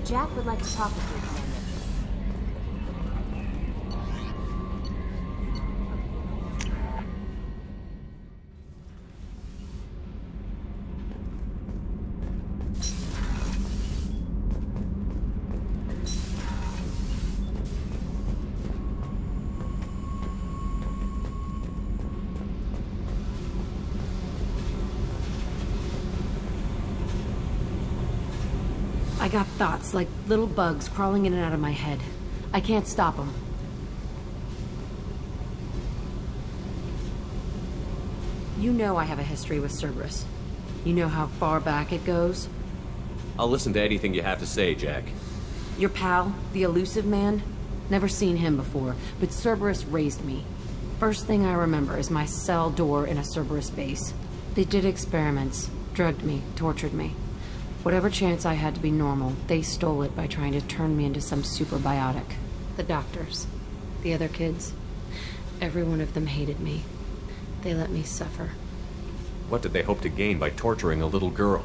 Jack would like to talk with you, Commander. I got thoughts like little bugs crawling in and out of my head. I can't stop them. You know I have a history with Cerberus. You know how far back it goes? I'll listen to anything you have to say, Jack. Your pal, the elusive man? Never seen him before, but Cerberus raised me. First thing I remember is my cell door in a Cerberus base. They did experiments, drugged me, tortured me. Whatever chance I had to be normal, they stole it by trying to turn me into some superbiotic. The doctors, the other kids, every one of them hated me. They let me suffer. What did they hope to gain by torturing a little girl?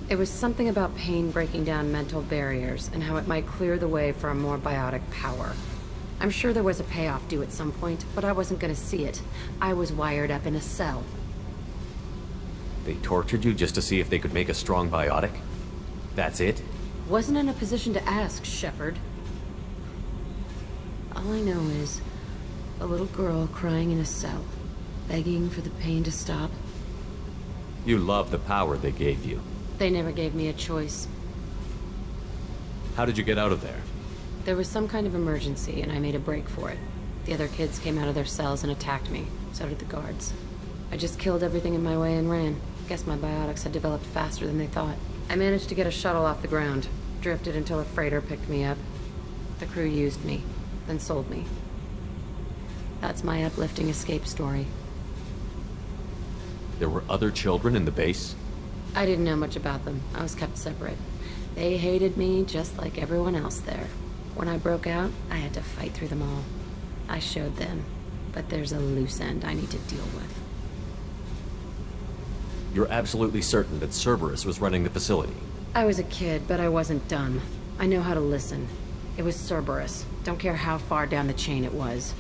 It was something about pain breaking down mental barriers and how it might clear the way for a more biotic power. I'm sure there was a payoff due at some point, but I wasn't going to see it. I was wired up in a cell. They tortured you just to see if they could make a strong biotic? That's it? Wasn't in a position to ask, Shepard. All I know is a little girl crying in a cell, begging for the pain to stop. You love the power they gave you. They never gave me a choice. How did you get out of there? There was some kind of emergency, and I made a break for it. The other kids came out of their cells and attacked me. So did the guards. I just killed everything in my way and ran. Guess my biotics had developed faster than they thought. I managed to get a shuttle off the ground. Drifted until a freighter picked me up. The crew used me, then sold me. That's my uplifting escape story. There were other children in the base? I didn't know much about them. I was kept separate. They hated me just like everyone else there. When I broke out, I had to fight through them all. I showed them, but there's a loose end I need to deal with. You're absolutely certain that Cerberus was running the facility? I was a kid, but I wasn't dumb. I know how to listen. It was Cerberus. Don't care how far down the chain it was.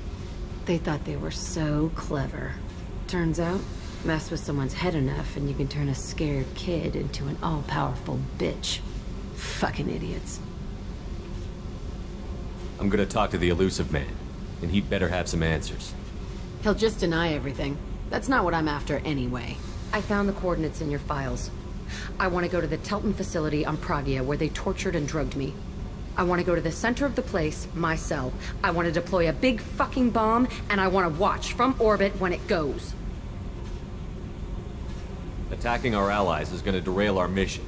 They thought they were so clever. Turns out, mess with someone's head enough and you can turn a scared kid into an all-powerful bitch. Fucking idiots. I'm gonna talk to the elusive man, and he'd better have some answers. He'll just deny everything. That's not what I'm after anyway. I found the coordinates in your files. I want to go to the 𝗘𝗳𝗳𝗲𝗰𝘁 facility on Pragia where they tortured and drugged me. I want to go to the center of the place, my cell. I want to deploy a big fucking bomb, and I want to watch from orbit when it goes. Attacking our allies is gonna derail our mission.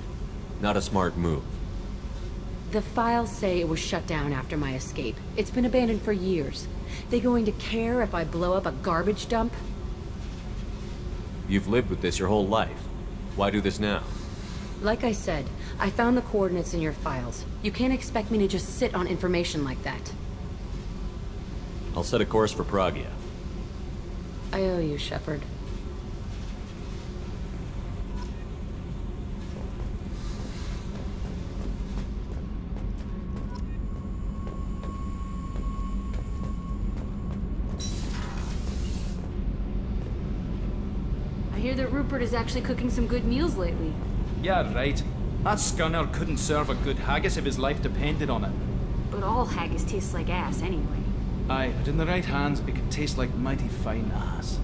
Not a smart move. The files say it was shut down after my escape. It's been abandoned for years. They going to care if I blow up a garbage dump? You've lived with this your whole life. Why do this now? Like I said, I found the coordinates in your files. You can't expect me to just sit on information like that. I'll set a course for Pragia. I owe you, Shepard. I hear that Rupert is actually cooking some good meals lately. Yeah, right. That scunner couldn't serve a good haggis if his life depended on it. But all haggis tastes like ass anyway. Aye, but in the right hands, it could taste like mighty fine ass.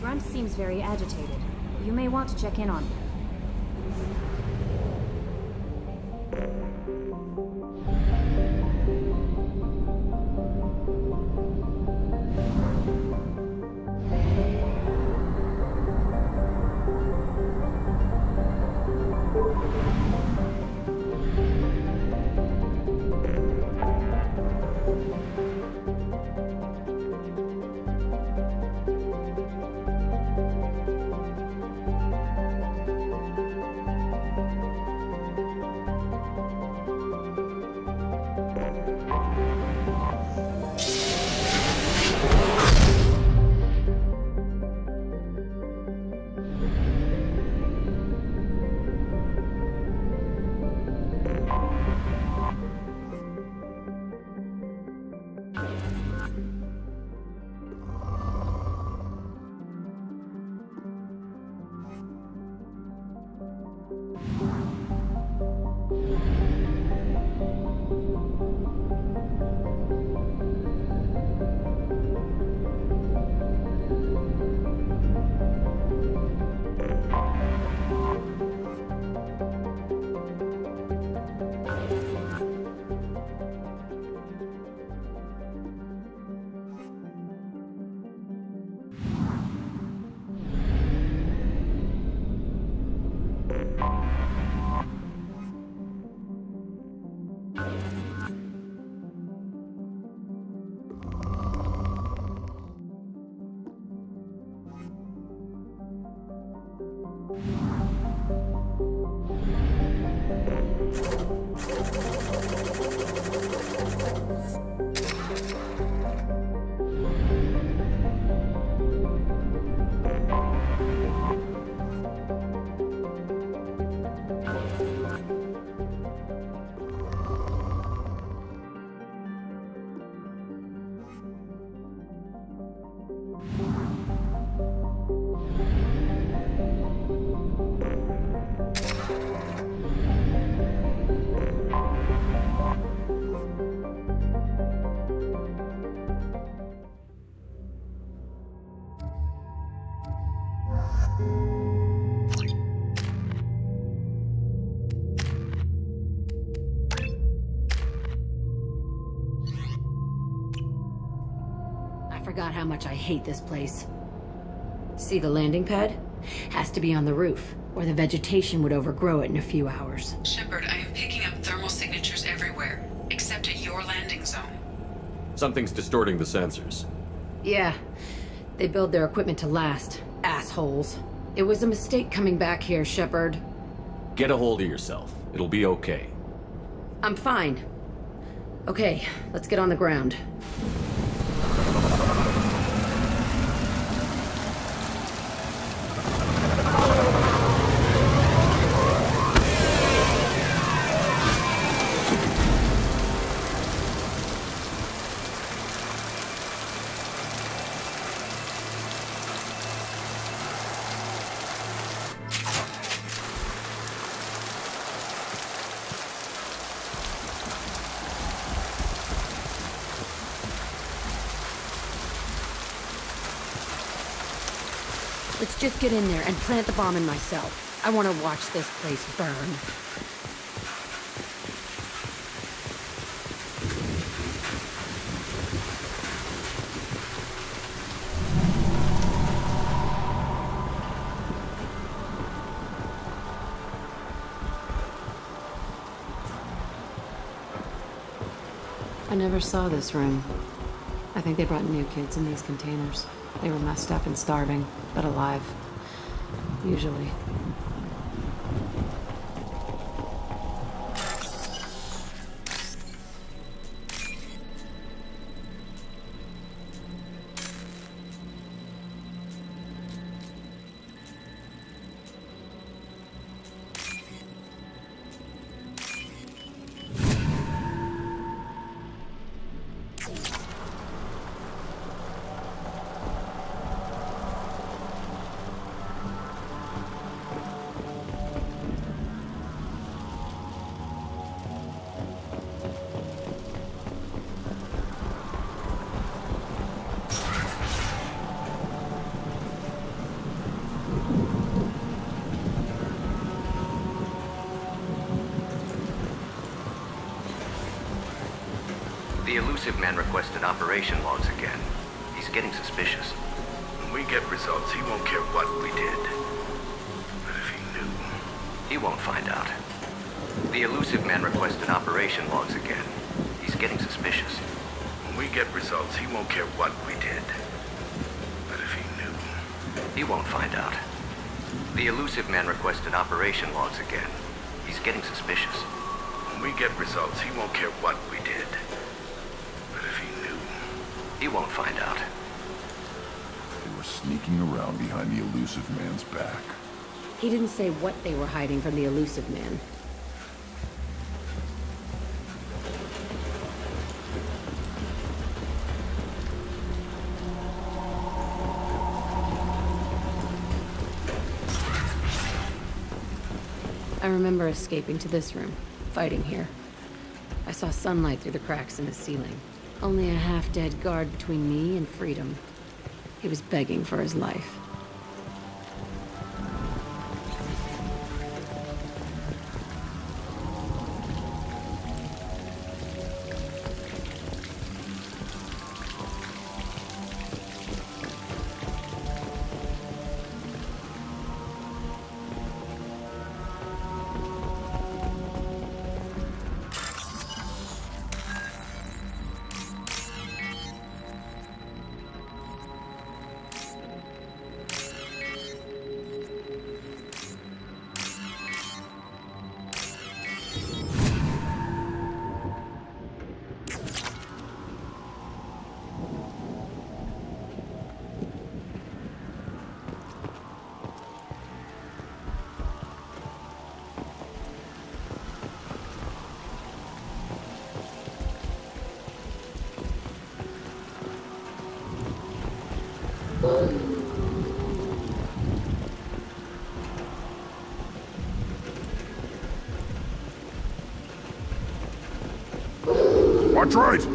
Grunt seems very agitated. You may want to check in on him. Forgot how much I hate this place. See the landing pad? Has to be on the roof, or the vegetation would overgrow it in a few hours. Shepard, I am picking up thermal signatures everywhere, except at your landing zone. Something's distorting the sensors. Yeah, they build their equipment to last. Assholes. It was a mistake coming back here, Shepard. Get a hold of yourself. It'll be okay. I'm fine. Okay, let's get on the ground. Let's just get in there and plant the bomb in myself. I want to watch this place burn. I never saw this room. I think they brought new kids in these containers. They were messed up and starving, but alive. Usually. The elusive man requested operation logs again. He's getting suspicious. When we get results, he won't care what we did. But if he knew... He won't find out. The elusive man requested operation logs again. He's getting suspicious. When we get results, he won't care what we did. But if he knew... He won't find out. The elusive man requested operation logs again. He's getting suspicious. When we get results, he won't care what we did. But if he knew... He won't find out. They were sneaking around behind the elusive man's back. He didn't say what they were hiding from the elusive man. I remember escaping to this room, fighting here. I saw sunlight through the cracks in the ceiling. Only a half-dead guard between me and freedom. He was begging for his life. Watch right!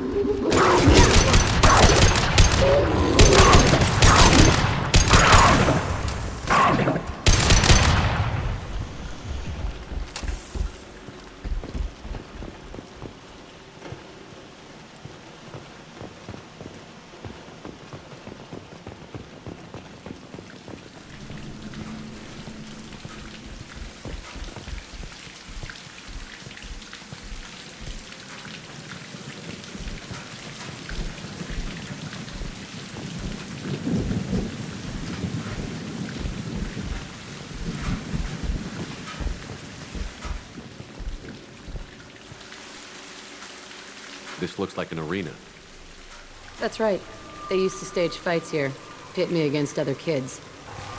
This looks like an arena. That's right. They used to stage fights here, pit me against other kids.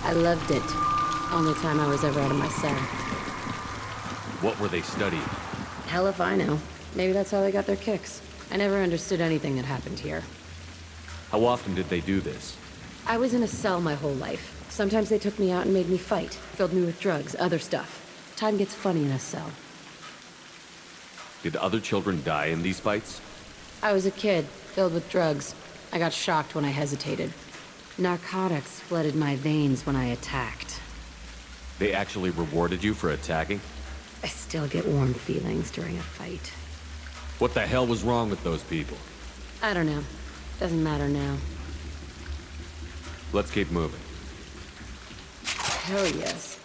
I loved it. Only time I was ever out of my cell. What were they studying? Hell if I know. Maybe that's how they got their kicks. I never understood anything that happened here. How often did they do this? I was in a cell my whole life. Sometimes they took me out and made me fight. Filled me with drugs, other stuff. Time gets funny in a cell. Did other children die in these fights? I was a kid, filled with drugs. I got shocked when I hesitated. Narcotics flooded my veins when I attacked. They actually rewarded you for attacking? I still get warm feelings during a fight. What the hell was wrong with those people? I don't know. Doesn't matter now. Let's keep moving. Hell yes.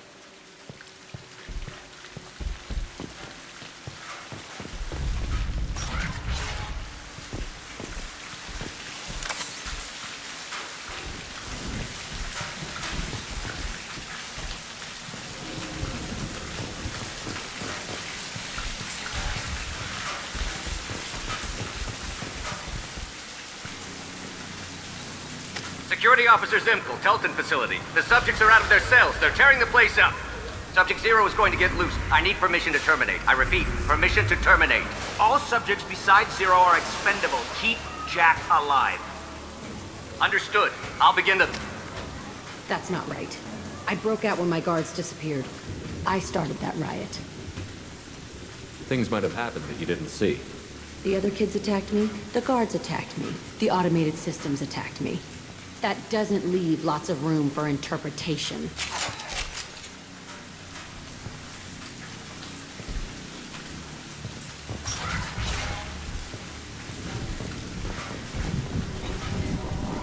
Security Officer Zimkel, Telton facility. The subjects are out of their cells. They're tearing the place up. Subject Zero is going to get loose. I need permission to terminate. I repeat, permission to terminate. All subjects besides Zero are expendable. Keep Jack alive. Understood. I'll begin the... That's not right. I broke out when my guards disappeared. I started that riot. Things might have happened that you didn't see. The other kids attacked me. The guards attacked me. The automated systems attacked me. That doesn't leave lots of room for interpretation.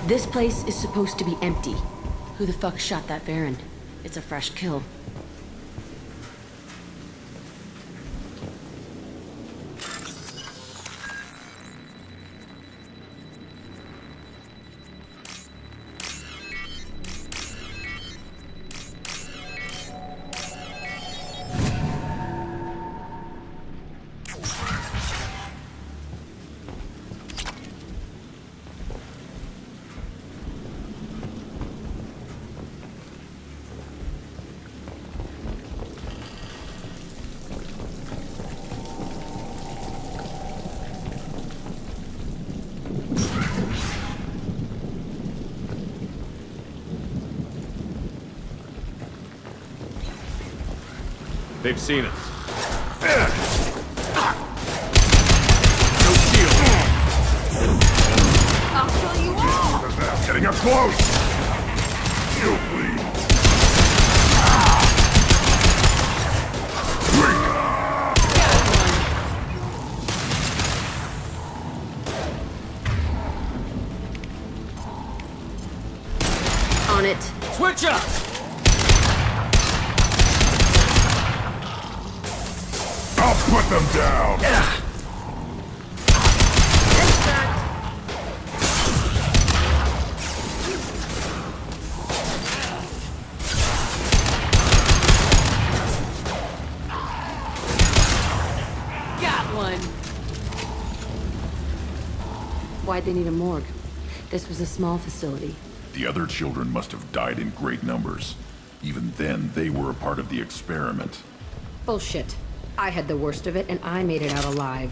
This place is supposed to be empty. Who the fuck shot that Baron? It's a fresh kill. They've seen us. I'll kill you all! Getting up close! You bleed. On it. Switch up! I'll put them down! Got one! Why'd they need a morgue? This was a small facility. The other children must have died in great numbers. Even then, they were a part of the experiment. Bullshit. I had the worst of it, and I made it out alive.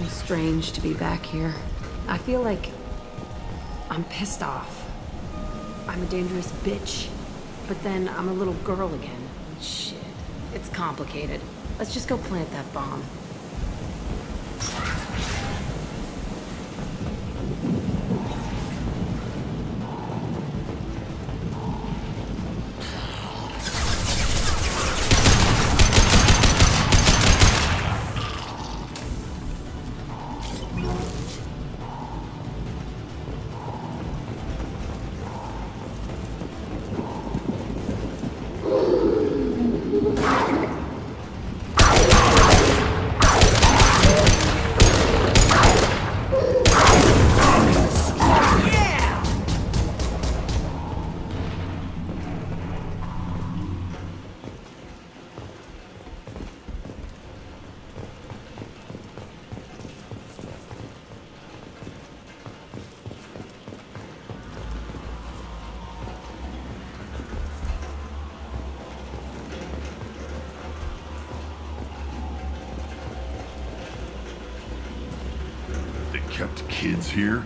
It's strange to be back here. I feel like I'm pissed off. I'm a dangerous bitch. But then I'm a little girl again. Shit. It's complicated. Let's just go plant that bomb. Kept kids here?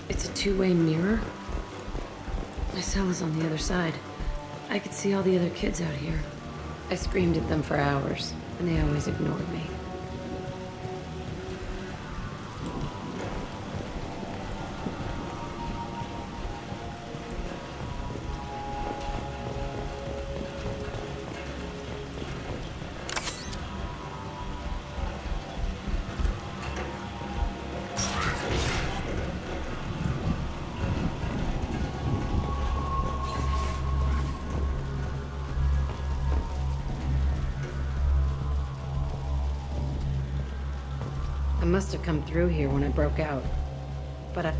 It's a two-way mirror. My cell is on the other side. I could see all the other kids out here. I screamed at them for hours, and they always ignored me. I must have come through here when it broke out. But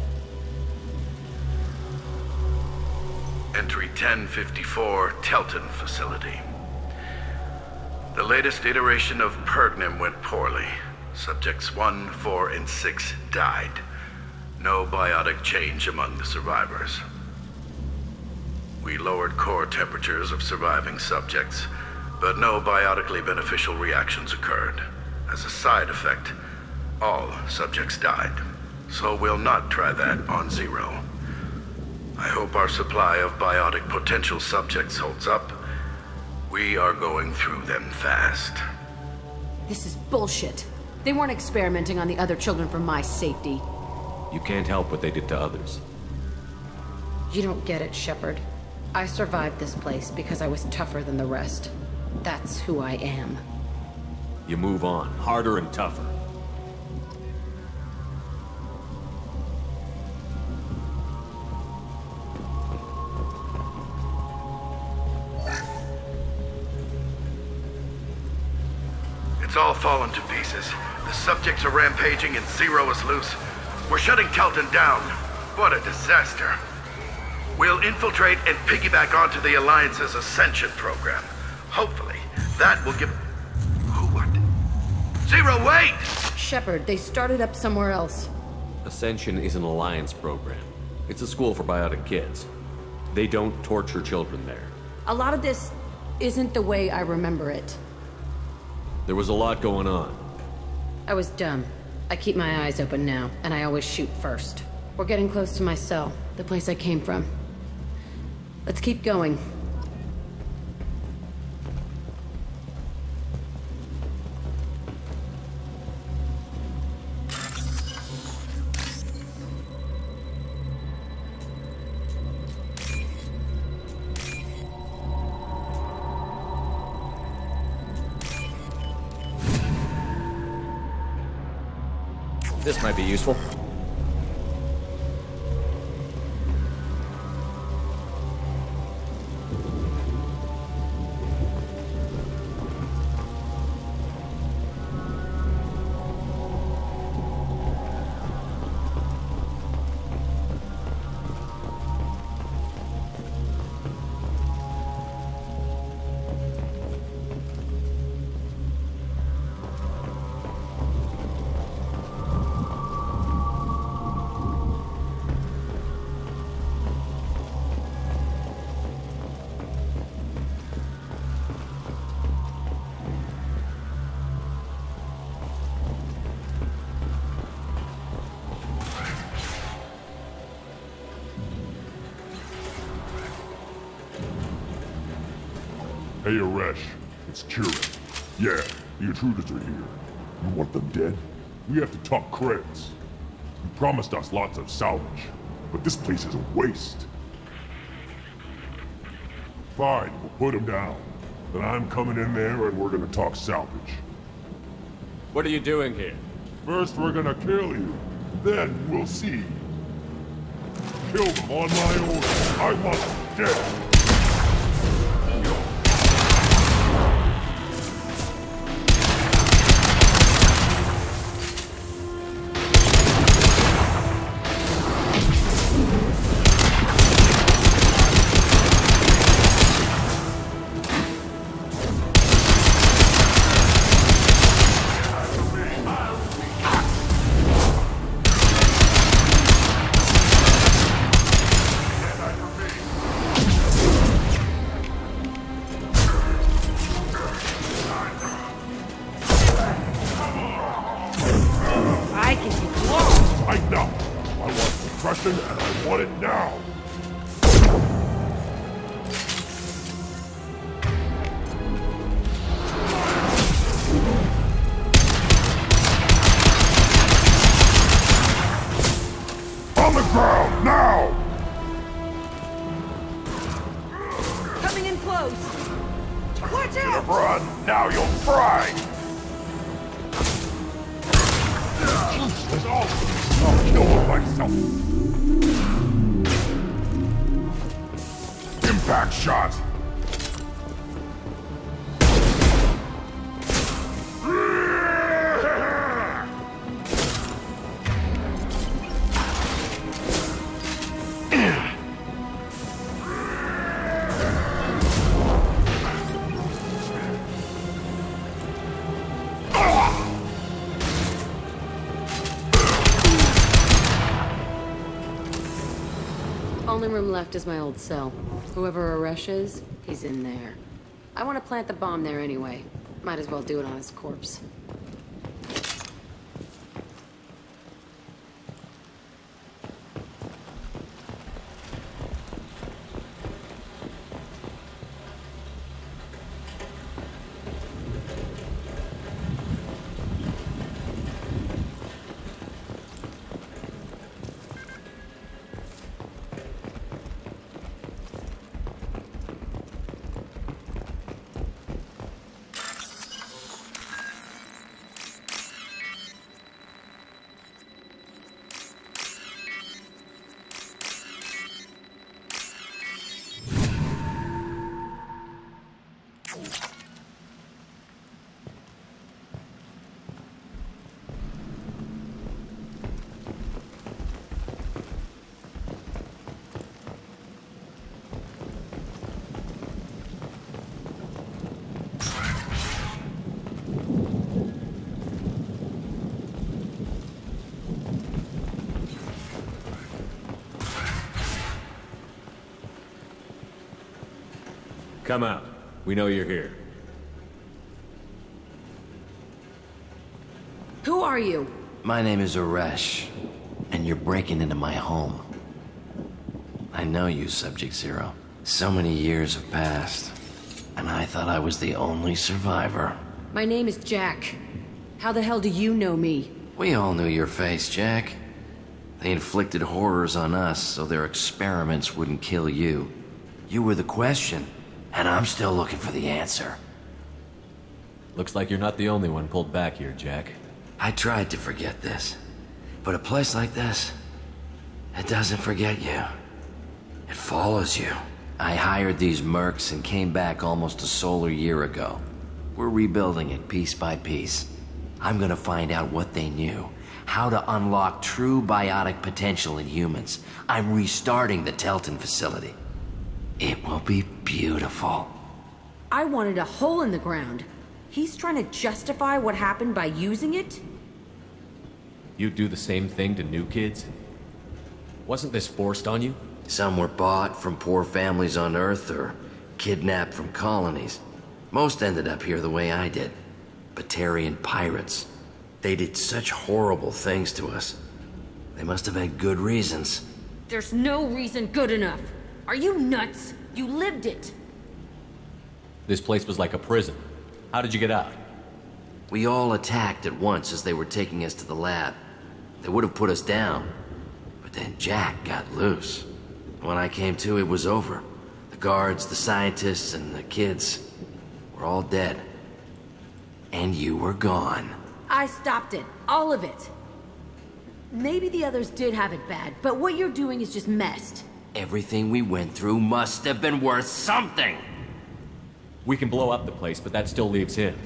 Entry 1054, Telton Facility. The latest iteration of 𝗠𝘀𝘀 went poorly. Subjects 1, 4, and 6 died. No biotic change among the survivors. We lowered core temperatures of surviving subjects, but no biotically beneficial reactions occurred. As a side effect, all subjects died. So we'll not try that on Zero. I hope our supply of biotic potential subjects holds up. We are going through them fast. this is bullshit. They weren't experimenting on the other children for my safety. You can't help what they did to others. You don't get it, Shepard. I survived this place because I was tougher than the rest. That's who I am. You move on, harder and tougher. It's all fallen to pieces. The subjects are rampaging and Zero is loose. We're shutting Telton down. What a disaster. We'll infiltrate and piggyback onto the Alliance's Ascension program. Hopefully, that will give... Who, what? Zero, wait! Shepard, they started up somewhere else. Ascension is an Alliance program. It's a school for biotic kids. They don't torture children there. A lot of this isn't the way I remember it. There was a lot going on. I was dumb. I keep my eyes open now, and I always shoot first. We're getting close to my cell, the place I came from. Let's keep going. This might be useful. Hey, Aresh. It's Kieran. Yeah, the intruders are here. You want them dead? We have to talk credits. You promised us lots of salvage, but this place is a waste. Fine, we'll put them down. Then I'm coming in there and we're gonna talk salvage. What are you doing here? First we're gonna kill you, then we'll see. Kill them on my order. I want them dead. And I want it now! On the ground, now! Coming in close! Watch out! Run, now you'll fry! I'll kill myself! Impact shot! Only room left is my old cell. Whoever Aresh is, he's in there. I want to plant the bomb there anyway. Might as well do it on his corpse. Come out. We know you're here. Who are you? My name is Aresh, and you're breaking into my home. I know you, Subject Zero. So many years have passed, and I thought I was the only survivor. My name is Jack. How the hell do you know me? We all knew your face, Jack. They inflicted horrors on us so their experiments wouldn't kill you. You were the question, and I'm still looking for the answer. Looks like you're not the only one pulled back here, Jack. I tried to forget this, but a place like this, it doesn't forget you. It follows you. I hired these mercs and came back almost a solar year ago. We're rebuilding it piece by piece. I'm gonna find out what they knew, how to unlock true biotic potential in humans. I'm restarting the 𝗘𝗀𝗃 facility. It will be beautiful. I wanted a hole in the ground. He's trying to justify what happened by using it? You'd do the same thing to new kids? Wasn't this forced on you? Some were bought from poor families on Earth or kidnapped from colonies. Most ended up here the way I did. Batarian pirates. They did such horrible things to us. They must have had good reasons. There's no reason good enough. Are you nuts? You lived it. This place was like a prison. How did you get out? We all attacked at once as they were taking us to the lab. They would have put us down. But then Jack got loose. When I came to, it was over. The guards, the scientists, and the kids were all dead. And you were gone. I stopped it. All of it. Maybe the others did have it bad, but what you're doing is just messed. Everything we went through must have been worth something! We can blow up the place, but that still leaves him.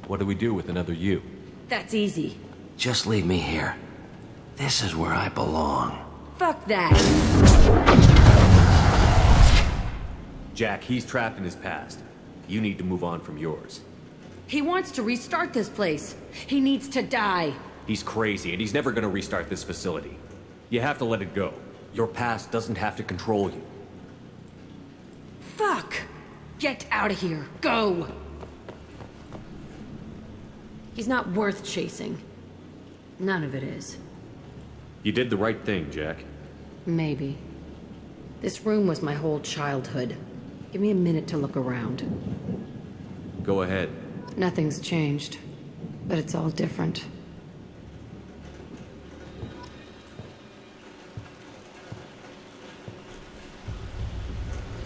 What do we do with another you? That's easy. Just leave me here. This is where I belong. Fuck that. Jack, he's trapped in his past. You need to move on from yours. He wants to restart this place. He needs to die. He's crazy, and he's never gonna restart this facility. You have to let it go. Your past doesn't have to control you. Fuck! Get out of here. Go! He's not worth chasing. None of it is. You did the right thing, Jack. Maybe. This room was my whole childhood. Give me a minute to look around. Go ahead. Nothing's changed, but it's all different.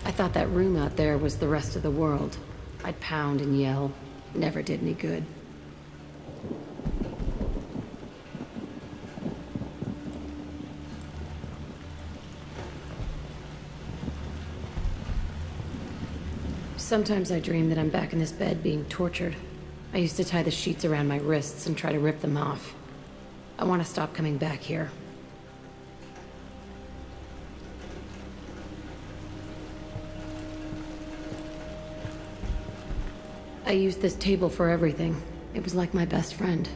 I thought that room out there was the rest of the world. I'd pound and yell. Never did any good. Sometimes I dream that I'm back in this bed being tortured. I used to tie the sheets around my wrists and try to rip them off. I want to stop coming back here. I used this table for everything. It was like my best friend.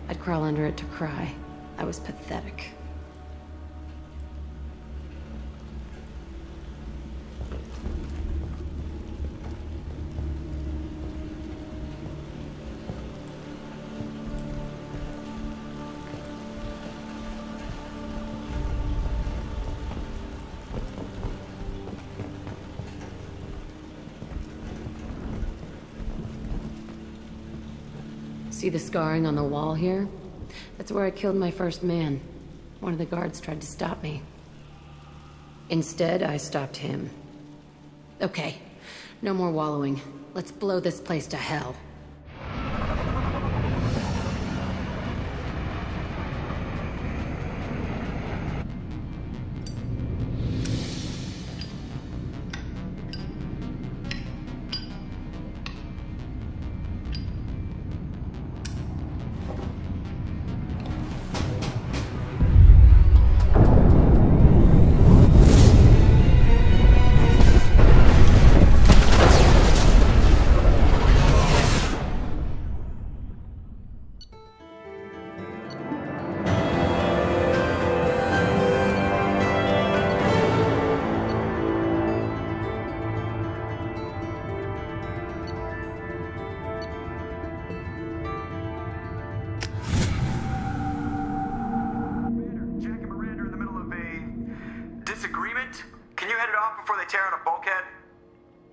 I'd crawl under it to cry. I was pathetic. See the scarring on the wall here? That's where I killed my first man. One of the guards tried to stop me. Instead, I stopped him. Okay, no more wallowing. Let's blow this place to hell.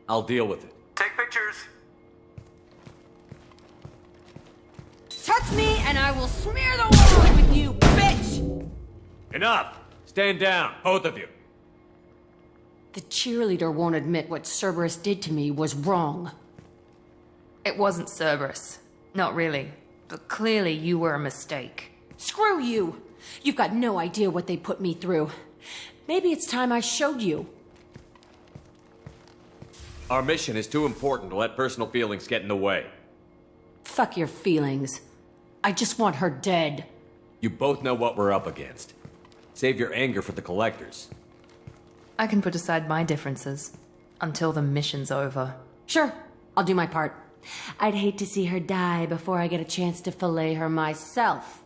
I'll deal with it. Take pictures. Touch me and I will smear the walls with you, bitch! Enough! Stand down, both of you. The cheerleader won't admit what Cerberus did to me was wrong. It wasn't Cerberus. Not really. But clearly you were a mistake. Screw you! You've got no idea what they put me through. Maybe it's time I showed you. Our mission is too important to let personal feelings get in the way. Fuck your feelings. I just want her dead. You both know what we're up against. Save your anger for the collectors. I can put aside my differences until the mission's over. Sure, I'll do my part. I'd hate to see her die before I get a chance to fillet her myself.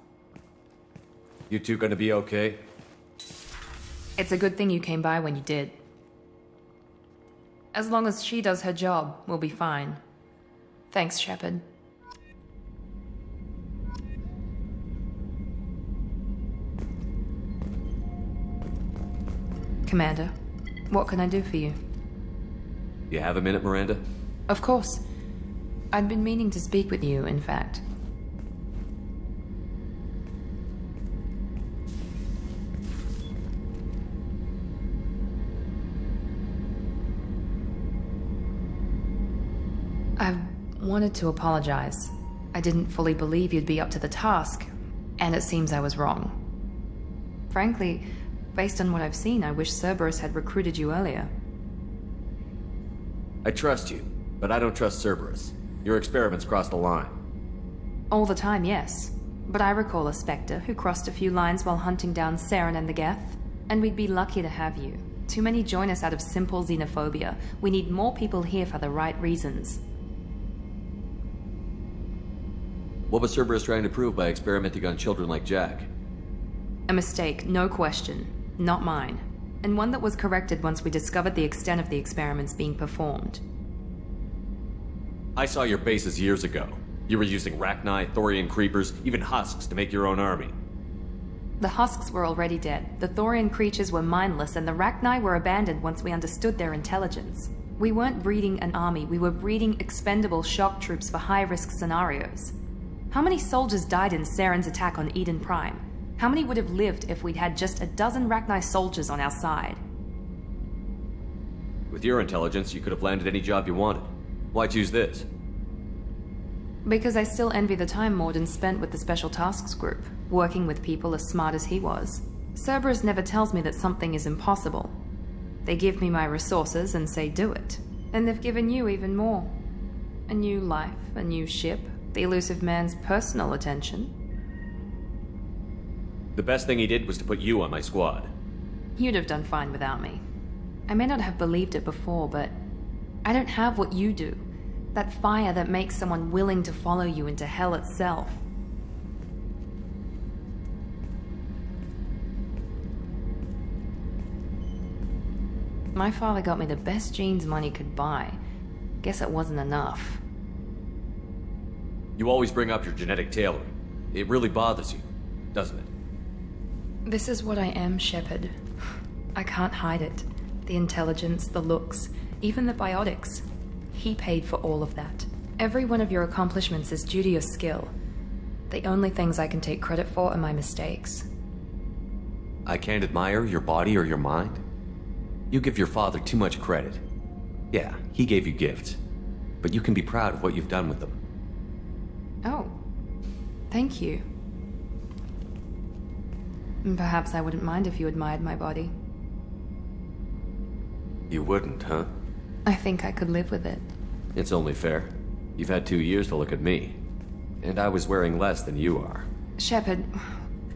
You two gonna be okay? It's a good thing you came by when you did. As long as she does her job, we'll be fine. Thanks, Shepard. Commander, what can I do for you? You have a minute, Miranda? Of course. I'd been meaning to speak with you, in fact. I wanted to apologize. I didn't fully believe you'd be up to the task, and it seems I was wrong. Frankly, based on what I've seen, I wish Cerberus had recruited you earlier. I trust you, but I don't trust Cerberus. Your experiments crossed the line. All the time, yes. But I recall a Spectre who crossed a few lines while hunting down Saren and the Geth. And we'd be lucky to have you. Too many join us out of simple xenophobia. We need more people here for the right reasons. What was Cerberus trying to prove by experimenting on children like Jack? A mistake, no question. Not mine. And one that was corrected once we discovered the extent of the experiments being performed. I saw your bases years ago. You were using Rachni, Thorian creepers, even husks to make your own army. The husks were already dead. The Thorian creatures were mindless, and the Rachni were abandoned once we understood their intelligence. We weren't breeding an army, we were breeding expendable shock troops for high-risk scenarios. How many soldiers died in Saren's attack on Eden Prime? How many would have lived if we'd had just a dozen Rachni soldiers on our side? With your intelligence, you could have landed any job you wanted. Why choose this? Because I still envy the time Morden spent with the Special Tasks Group, working with people as smart as he was. Cerberus never tells me that something is impossible. They give me my resources and say do it. And they've given you even more. A new life, a new ship, the elusive man's personal attention. The best thing he did was to put you on my squad. You'd have done fine without me. I may not have believed it before, but I don't have what you do. That fire that makes someone willing to follow you into hell itself. My father got me the best genes money could buy. Guess it wasn't enough. You always bring up your genetic tailoring. It really bothers you, doesn't it? This is what I am, Shepard. I can't hide it. The intelligence, the looks, even the biotics. He paid for all of that. Every one of your accomplishments is due to your skill. The only things I can take credit for are my mistakes. I can't admire your body or your mind? You give your father too much credit. Yeah, he gave you gifts. But you can be proud of what you've done with them. Oh. Thank you. Perhaps I wouldn't mind if you admired my body. You wouldn't, huh? I think I could live with it. It's only fair. You've had 2 years to look at me. And I was wearing less than you are. Shepard,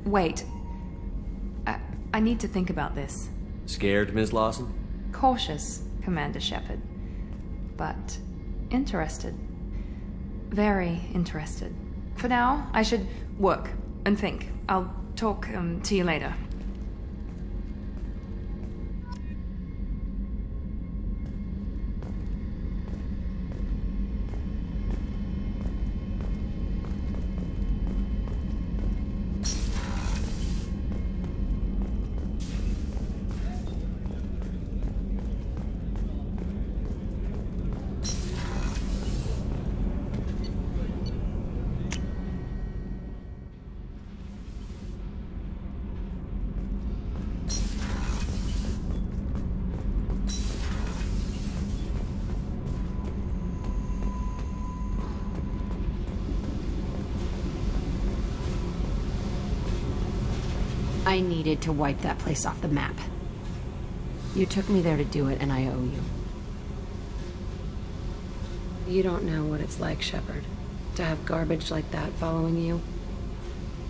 wait. I need to think about this. Scared, Ms. Lawson? Cautious, Commander Shepard. But interested. Very interested. For now, I should work and think. I'll talk to you later. I needed to wipe that place off the map. You took me there to do it, and I owe you. You don't know what it's like, Shepard, to have garbage like that following you.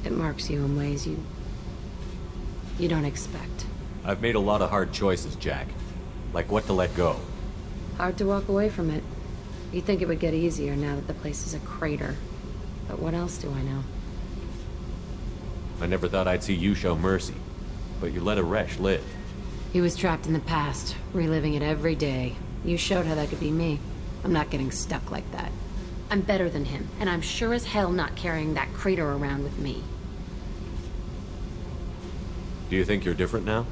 It marks you in ways you don't expect. I've made a lot of hard choices, Jack. Like what to let go. Hard to walk away from it. You'd think it would get easier now that the place is a crater. But what else do I know? I never thought I'd see you show mercy. But you let a wretch live. He was trapped in the past, reliving it every day. You showed how that could be me. I'm not getting stuck like that. I'm better than him, and I'm sure as hell not carrying that crater around with me. Do you think you're different now?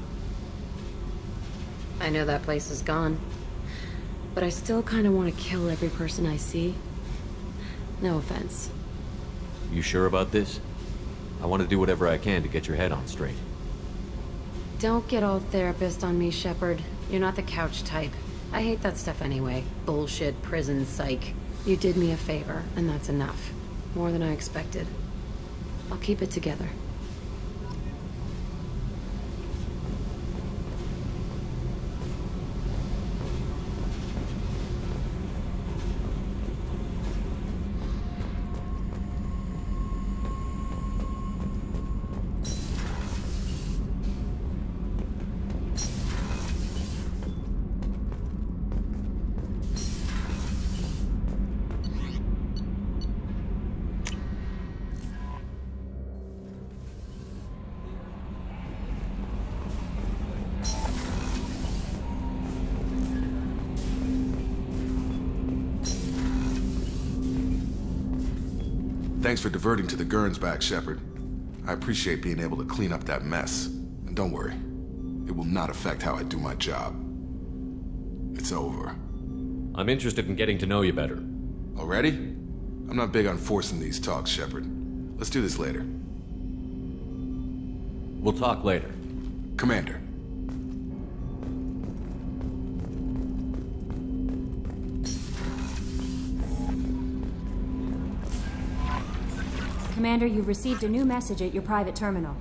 I know that place is gone. but I still kind of want to kill every person I see. No offense. You sure about this? I want to do whatever I can to get your head on straight. Don't get all therapist on me, Shepard. You're not the couch type. I hate that stuff anyway. Bullshit, prison, psych. You did me a favor, and that's enough. More than I expected. I'll keep it together. Thanks for diverting to the Gurn's back, Shepard. I appreciate being able to clean up that mess. And don't worry, it will not affect how I do my job. It's over. I'm interested in getting to know you better. Already? I'm not big on forcing these talks, Shepard. Let's do this later. We'll talk later. Commander. Commander, you've received a new message at your private terminal.